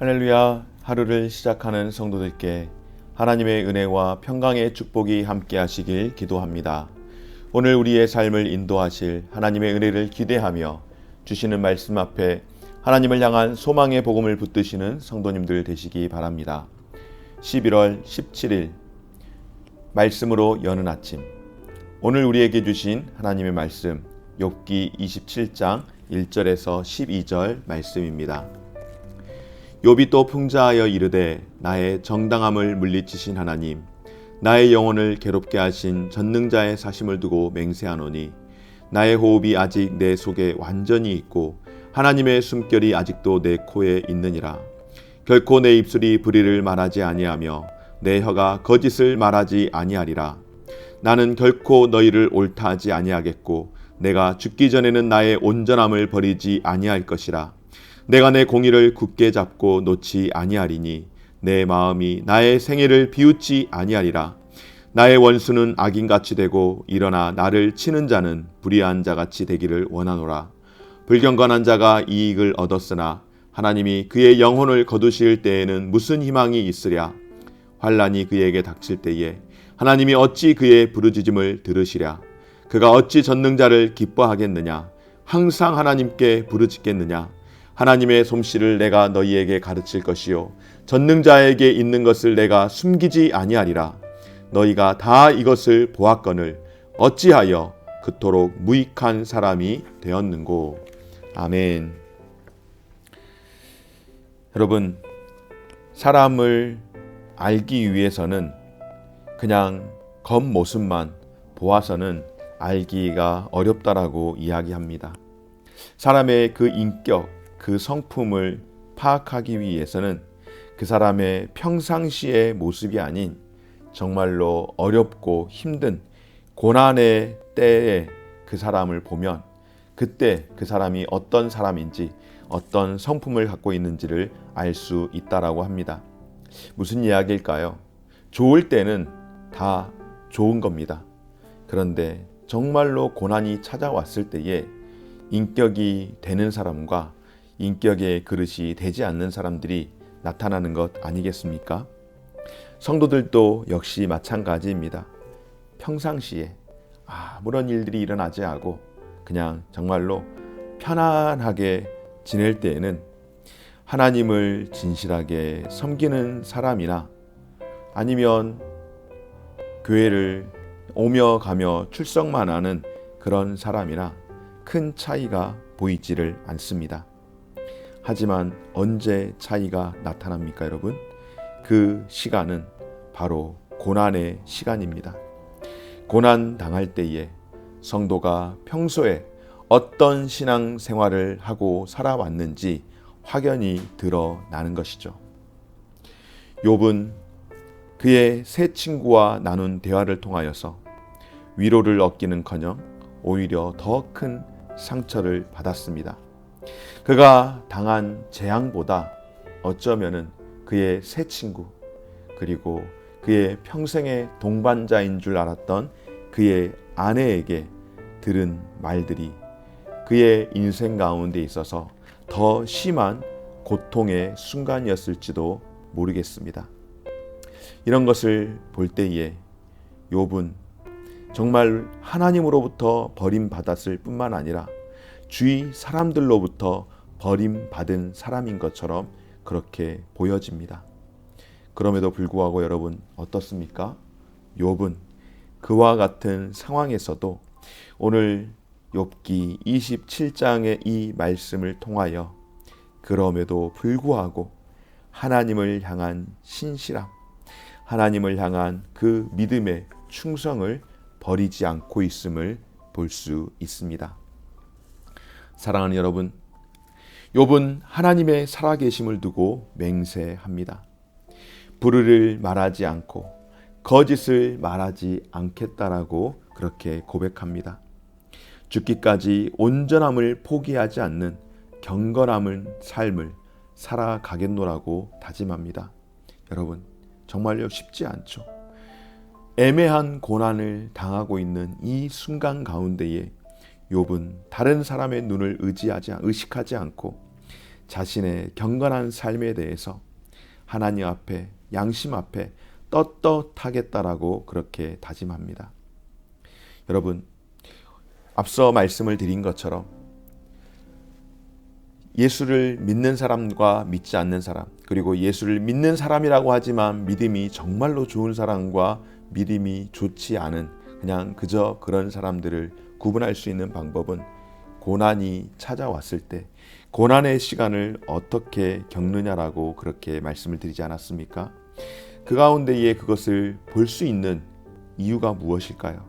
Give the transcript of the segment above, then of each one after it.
할렐루야. 하루를 시작하는 성도들께 하나님의 은혜와 평강의 축복이 함께 하시길 기도합니다. 오늘 우리의 삶을 인도하실 하나님의 은혜를 기대하며 주시는 말씀 앞에 하나님을 향한 소망의 복음을 붙드시는 성도님들 되시기 바랍니다. 11월 17일 말씀으로 여는 아침, 오늘 우리에게 주신 하나님의 말씀 욥기 27장 1절에서 12절 말씀입니다. 욥이 또 풍자하여 이르되 나의 정당함을 물리치신 하나님, 나의 영혼을 괴롭게 하신 전능자의 사심을 두고 맹세하노니 나의 호흡이 아직 내 속에 완전히 있고 하나님의 숨결이 아직도 내 코에 있느니라. 결코 내 입술이 불의를 말하지 아니하며 내 혀가 거짓을 말하지 아니하리라. 나는 결코 너희를 옳다 하지 아니하겠고 내가 죽기 전에는 나의 온전함을 버리지 아니할 것이라. 내가 내 공의를 굳게 잡고 놓지 아니하리니 내 마음이 나의 생애를 비웃지 아니하리라. 나의 원수는 악인같이 되고 일어나 나를 치는 자는 불의한 자같이 되기를 원하노라. 불경건한 자가 이익을 얻었으나 하나님이 그의 영혼을 거두실 때에는 무슨 희망이 있으랴. 환난이 그에게 닥칠 때에 하나님이 어찌 그의 부르짖음을 들으시랴. 그가 어찌 전능자를 기뻐하겠느냐. 항상 하나님께 부르짖겠느냐. 하나님의 솜씨를 내가 너희에게 가르칠 것이요 전능자에게 있는 것을 내가 숨기지 아니하리라. 너희가 다 이것을 보았거늘 어찌하여 그토록 무익한 사람이 되었는고. 아멘. 여러분, 사람을 알기 위해서는 그냥 겉모습만 보아서는 알기가 어렵다라고 이야기합니다. 사람의 그 인격, 그 성품을 파악하기 위해서는 그 사람의 평상시의 모습이 아닌 정말로 어렵고 힘든 고난의 때에 그 사람을 보면 그때 그 사람이 어떤 사람인지 어떤 성품을 갖고 있는지를 알 수 있다라고 합니다. 무슨 이야기일까요? 좋을 때는 다 좋은 겁니다. 그런데 정말로 고난이 찾아왔을 때에 인격이 되는 사람과 인격의 그릇이 되지 않는 사람들이 나타나는 것 아니겠습니까? 성도들도 역시 마찬가지입니다. 평상시에 아무런 일들이 일어나지 않고 그냥 정말로 편안하게 지낼 때에는 하나님을 진실하게 섬기는 사람이나 아니면 교회를 오며 가며 출석만 하는 그런 사람이나 큰 차이가 보이지를 않습니다. 하지만 언제 차이가 나타납니까, 여러분? 그 시간은 바로 고난의 시간입니다. 고난 당할 때에 성도가 평소에 어떤 신앙 생활을 하고 살아왔는지 확연히 드러나는 것이죠. 욥은 그의 세 친구와 나눈 대화를 통하여서 위로를 얻기는커녕 오히려 더 큰 상처를 받았습니다. 그가 당한 재앙보다 어쩌면은 그의 새 친구 그리고 그의 평생의 동반자인 줄 알았던 그의 아내에게 들은 말들이 그의 인생 가운데 있어서 더 심한 고통의 순간이었을지도 모르겠습니다. 이런 것을 볼 때에 욥은 정말 하나님으로부터 버림받았을 뿐만 아니라 주위 사람들로부터 버림받은 사람인 것처럼 그렇게 보여집니다. 그럼에도 불구하고 여러분 어떻습니까? 욥은 그와 같은 상황에서도 오늘 욥기 27장의 이 말씀을 통하여 그럼에도 불구하고 하나님을 향한 신실함, 하나님을 향한 그 믿음의 충성을 버리지 않고 있음을 볼 수 있습니다. 사랑하는 여러분, 욥은 하나님의 살아계심을 두고 맹세합니다. 불의를 말하지 않고 거짓을 말하지 않겠다라고 그렇게 고백합니다. 죽기까지 온전함을 포기하지 않는 경건함을 삶을 살아가겠노라고 다짐합니다. 여러분, 정말요 쉽지 않죠. 애매한 고난을 당하고 있는 이 순간 가운데에 욥은 다른 사람의 눈을 의식하지 않고 자신의 경건한 삶에 대해서 하나님 앞에, 양심 앞에 떳떳하겠다라고 그렇게 다짐합니다. 여러분, 앞서 말씀을 드린 것처럼 예수를 믿는 사람과 믿지 않는 사람, 그리고 예수를 믿는 사람이라고 하지만 믿음이 정말로 좋은 사람과 믿음이 좋지 않은 그냥 그저 그런 사람들을 구분할 수 있는 방법은 고난이 찾아왔을 때 고난의 시간을 어떻게 겪느냐라고 그렇게 말씀을 드리지 않았습니까? 그 가운데에 그것을 볼 수 있는 이유가 무엇일까요?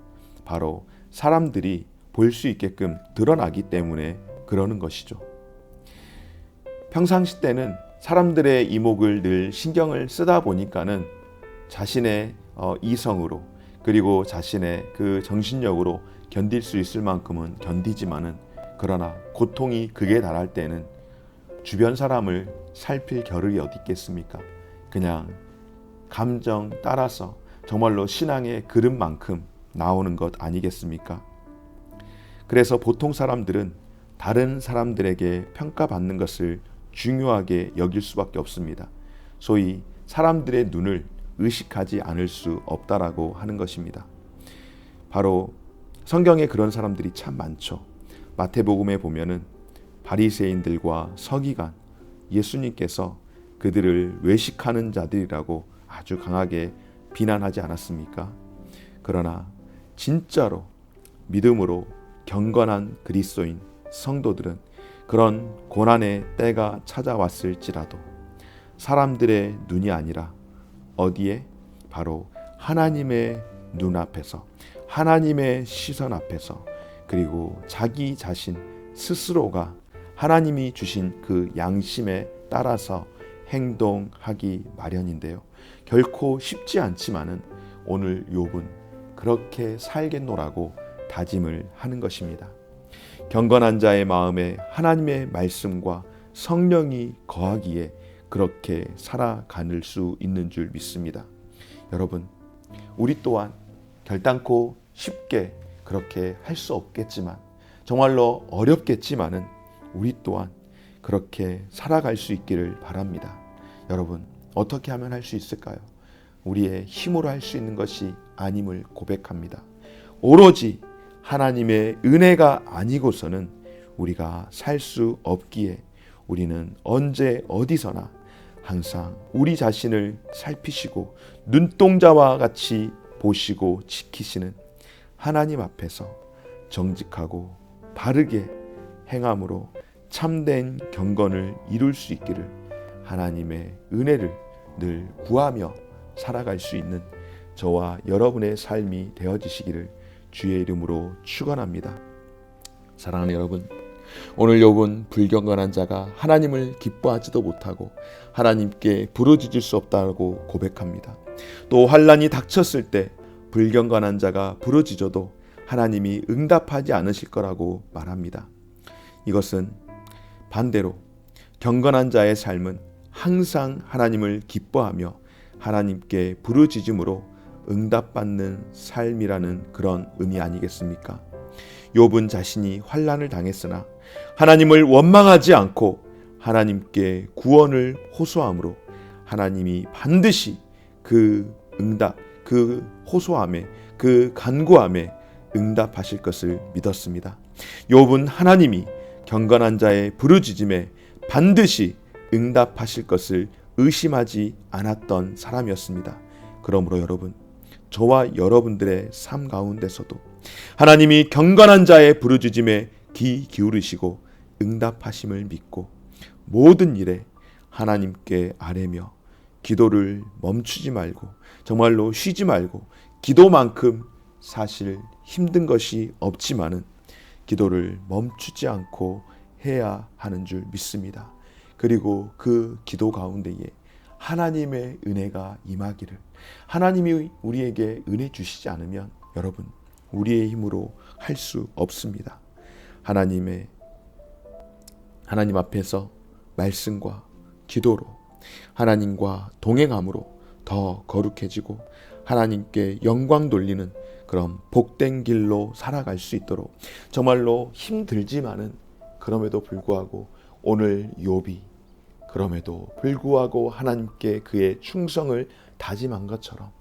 바로 사람들이 볼 수 있게끔 드러나기 때문에 그러는 것이죠. 평상시 때는 사람들의 이목을 늘 신경을 쓰다 보니까는 자신의 이성으로 그리고 자신의 그 정신력으로 견딜 수 있을 만큼은 견디지만은, 그러나 고통이 극에 달할 때는 주변 사람을 살필 겨를이 어디 있겠습니까? 그냥 감정 따라서 정말로 신앙의 그릇만큼 나오는 것 아니겠습니까? 그래서 보통 사람들은 다른 사람들에게 평가받는 것을 중요하게 여길 수밖에 없습니다. 소위 사람들의 눈을 의식하지 않을 수 없다라고 하는 것입니다. 바로 성경에 그런 사람들이 참 많죠. 마태복음에 보면은 바리새인들과 서기관, 예수님께서 그들을 외식하는 자들이라고 아주 강하게 비난하지 않았습니까? 그러나 진짜로 믿음으로 경건한 그리스도인 성도들은 그런 고난의 때가 찾아왔을지라도 사람들의 눈이 아니라 어디에? 바로 하나님의 눈앞에서, 하나님의 시선 앞에서, 그리고 자기 자신 스스로가 하나님이 주신 그 양심에 따라서 행동하기 마련인데요. 결코 쉽지 않지만은 오늘 욥은 그렇게 살겠노라고 다짐을 하는 것입니다. 경건한 자의 마음에 하나님의 말씀과 성령이 거하기에 그렇게 살아갈 수 있는 줄 믿습니다. 여러분, 우리 또한 결단코 쉽게 그렇게 할 수 없겠지만, 정말로 어렵겠지만은 우리 또한 그렇게 살아갈 수 있기를 바랍니다. 여러분, 어떻게 하면 할 수 있을까요? 우리의 힘으로 할 수 있는 것이 아님을 고백합니다. 오로지 하나님의 은혜가 아니고서는 우리가 살 수 없기에 우리는 언제 어디서나 항상 우리 자신을 살피시고 눈동자와 같이 보시고 지키시는 하나님 앞에서 정직하고 바르게 행함으로 참된 경건을 이룰 수 있기를 하나님의 은혜를 늘 구하며 살아갈 수 있는 저와 여러분의 삶이 되어지시기를 주의 이름으로 축원합니다. 사랑하는 여러분, 오늘 욥은 불경건한 자가 하나님을 기뻐하지도 못하고 하나님께 부르짖을 수 없다고 고백합니다. 또 환난이 닥쳤을 때 불경건한 자가 부르짖어도 하나님이 응답하지 않으실 거라고 말합니다. 이것은 반대로 경건한 자의 삶은 항상 하나님을 기뻐하며 하나님께 부르짖음으로 응답받는 삶이라는 그런 의미 아니겠습니까? 욥은 자신이 환난을 당했으나 하나님을 원망하지 않고 하나님께 구원을 호소함으로 하나님이 반드시 그 응답, 그 호소함에, 그 간구함에 응답하실 것을 믿었습니다. 욥은 하나님이 경건한 자의 부르짖음에 반드시 응답하실 것을 의심하지 않았던 사람이었습니다. 그러므로 여러분, 저와 여러분들의 삶 가운데서도 하나님이 경건한 자의 부르짖음에 귀 기울이시고 응답하심을 믿고 모든 일에 하나님께 아뢰며 기도를 멈추지 말고, 정말로 쉬지 말고, 기도만큼 사실 힘든 것이 없지만은 기도를 멈추지 않고 해야 하는 줄 믿습니다. 그리고 그 기도 가운데에 하나님의 은혜가 임하기를, 하나님이 우리에게 은혜 주시지 않으면 여러분, 우리의 힘으로 할 수 없습니다. 하나님 앞에서 말씀과 기도로 하나님과 동행함으로 더 거룩해지고 하나님께 영광 돌리는 그런 복된 길로 살아갈 수 있도록, 정말로 힘들지만은 그럼에도 불구하고 오늘 욥이 그럼에도 불구하고 하나님께 그의 충성을 다짐한 것처럼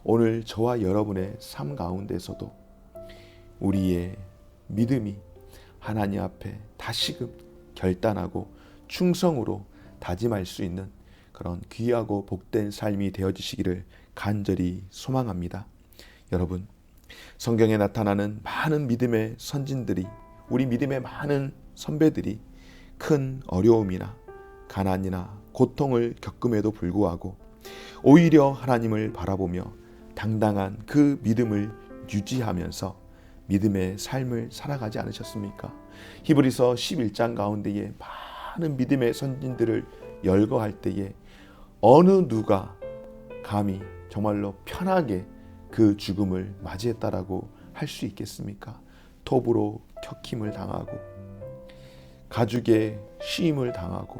오늘 저와 여러분의 삶 가운데서도 우리의 믿음이 하나님 앞에 다시금 결단하고 충성으로 다짐할 수 있는 그런 귀하고 복된 삶이 되어지시기를 간절히 소망합니다. 여러분, 성경에 나타나는 많은 믿음의 선진들이, 우리 믿음의 많은 선배들이 큰 어려움이나 가난이나 고통을 겪음에도 불구하고 오히려 하나님을 바라보며 당당한 그 믿음을 유지하면서 믿음의 삶을 살아가지 않으셨습니까? 히브리서 11장 가운데에 많은 믿음의 선진들을 열거할 때에 어느 누가 감히 정말로 편하게 그 죽음을 맞이했다라고 할 수 있겠습니까? 톱으로 켜킴을 당하고 가죽에 씌임을 당하고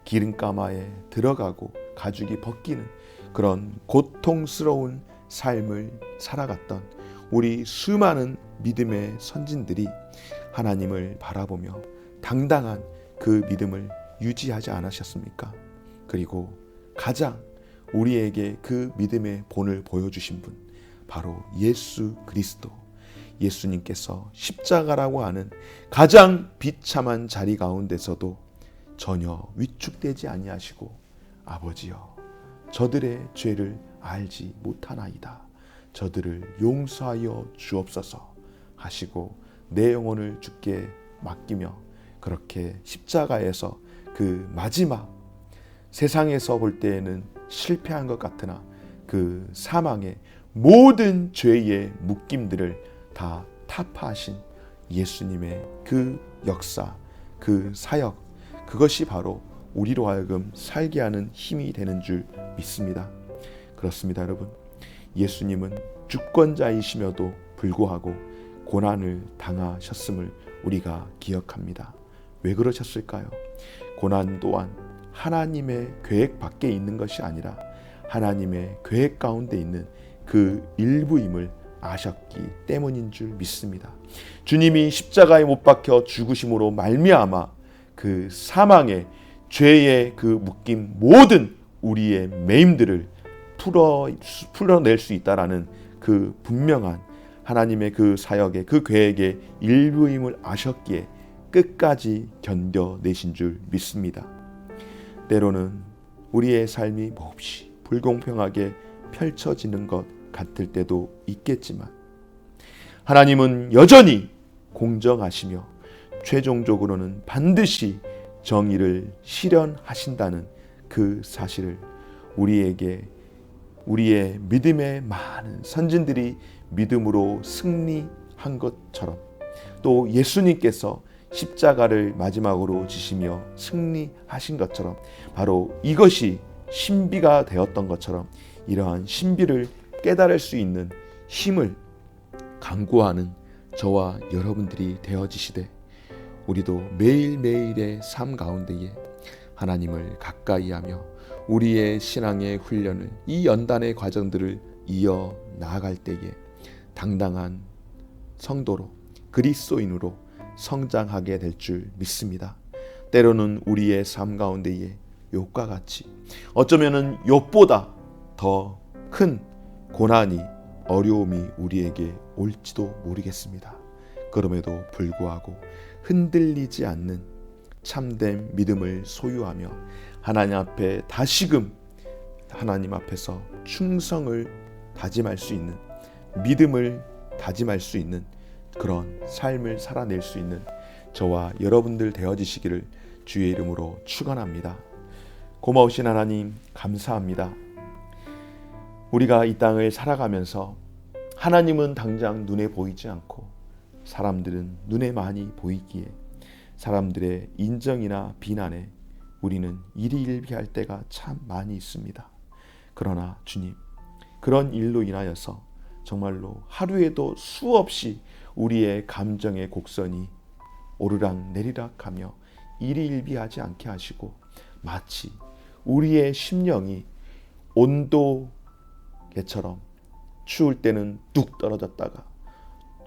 기름가마에 들어가고 가죽이 벗기는 그런 고통스러운 삶을 살아갔던 우리 수많은 믿음의 선진들이 하나님을 바라보며 당당한 그 믿음을 유지하지 않으셨습니까? 그리고 가장 우리에게 그 믿음의 본을 보여주신 분, 바로 예수 그리스도, 예수님께서 십자가라고 하는 가장 비참한 자리 가운데서도 전혀 위축되지 아니하시고 아버지여, 저들의 죄를 알지 못하나이다, 저들을 용서하여 주옵소서 하시고 내 영혼을 주께 맡기며 그렇게 십자가에서 그 마지막, 세상에서 볼 때에는 실패한 것 같으나 그 사망의 모든 죄의 묶임들을 다 타파하신 예수님의 그 역사, 그 사역, 그것이 바로 우리로 하여금 살게 하는 힘이 되는 줄 믿습니다. 그렇습니다, 여러분. 예수님은 주권자이시며도 불구하고 고난을 당하셨음을 우리가 기억합니다. 왜 그러셨을까요? 고난 또한 하나님의 계획 밖에 있는 것이 아니라 하나님의 계획 가운데 있는 그 일부임을 아셨기 때문인 줄 믿습니다. 주님이 십자가에 못 박혀 죽으심으로 말미암아 그 사망의 죄의 그 묶임 모든 우리의 매임들을 풀어낼 수 있다라는 그 분명한 하나님의 그 사역의 그 계획의 일부임을 아셨기에 끝까지 견뎌내신 줄 믿습니다. 때로는 우리의 삶이 몹시 불공평하게 펼쳐지는 것 같을 때도 있겠지만 하나님은 여전히 공정하시며 최종적으로는 반드시 정의를 실현하신다는 그 사실을 우리에게, 우리의 믿음의 많은 선진들이 믿음으로 승리한 것처럼 또 예수님께서 십자가를 마지막으로 지시며 승리하신 것처럼 바로 이것이 신비가 되었던 것처럼 이러한 신비를 깨달을 수 있는 힘을 강구하는 저와 여러분들이 되어지시되 우리도 매일매일의 삶 가운데에 하나님을 가까이하며 우리의 신앙의 훈련을, 이 연단의 과정들을 이어 나아갈 때에 당당한 성도로, 그리스도인으로 성장하게 될 줄 믿습니다. 때로는 우리의 삶 가운데에 욥과 같이 어쩌면은 욥보다 더 큰 고난이, 어려움이 우리에게 올지도 모르겠습니다. 그럼에도 불구하고 흔들리지 않는 참된 믿음을 소유하며 하나님 앞에 다시금 하나님 앞에서 충성을 다짐할 수 있는, 믿음을 다짐할 수 있는 그런 삶을 살아낼 수 있는 저와 여러분들 되어지시기를 주의 이름으로 축원합니다. 고마우신 하나님 감사합니다. 우리가 이 땅을 살아가면서 하나님은 당장 눈에 보이지 않고 사람들은 눈에 많이 보이기에 사람들의 인정이나 비난에 우리는 일희일비할 때가 참 많이 있습니다. 그러나 주님, 그런 일로 인하여서 정말로 하루에도 수없이 우리의 감정의 곡선이 오르락 내리락하며 일희일비하지 않게 하시고 마치 우리의 심령이 온도계처럼 추울 때는 뚝 떨어졌다가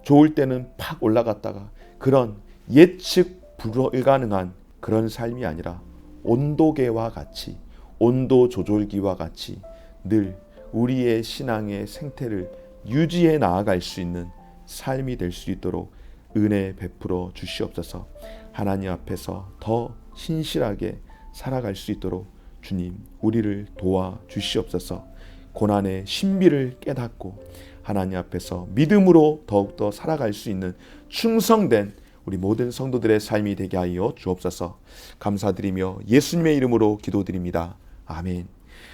좋을 때는 팍 올라갔다가 그런 예측 불가능한 그런 삶이 아니라 온도계와 같이, 온도 조절기와 같이 늘 우리의 신앙의 생태를 유지해 나아갈 수 있는 삶이 될 수 있도록 은혜 베풀어 주시옵소서. 하나님 앞에서 더 신실하게 살아갈 수 있도록 주님 우리를 도와 주시옵소서. 고난의 신비를 깨닫고 하나님 앞에서 믿음으로 더욱더 살아갈 수 있는 충성된 우리 모든 성도들의 삶이 되게 하여 주옵소서. 감사드리며 예수님의 이름으로 기도드립니다. 아멘.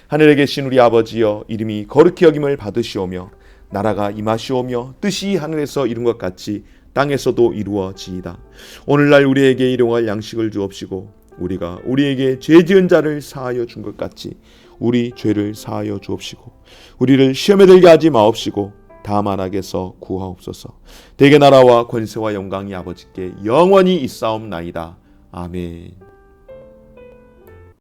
하늘에 계신 우리 아버지여, 이름이 거룩히 여김을 받으시오며 나라가 임하시오며 뜻이 하늘에서 이룬 것 같이 땅에서도 이루어지이다. 오늘날 우리에게 일용할 양식을 주옵시고 우리가 우리에게 죄 지은 자를 사하여 준 것 같이 우리 죄를 사하여 주옵시고 우리를 시험에 들게 하지 마옵시고 다만 악에서 구하옵소서. 대개 나라와 권세와 영광이 아버지께 영원히 있사옵나이다. 아멘.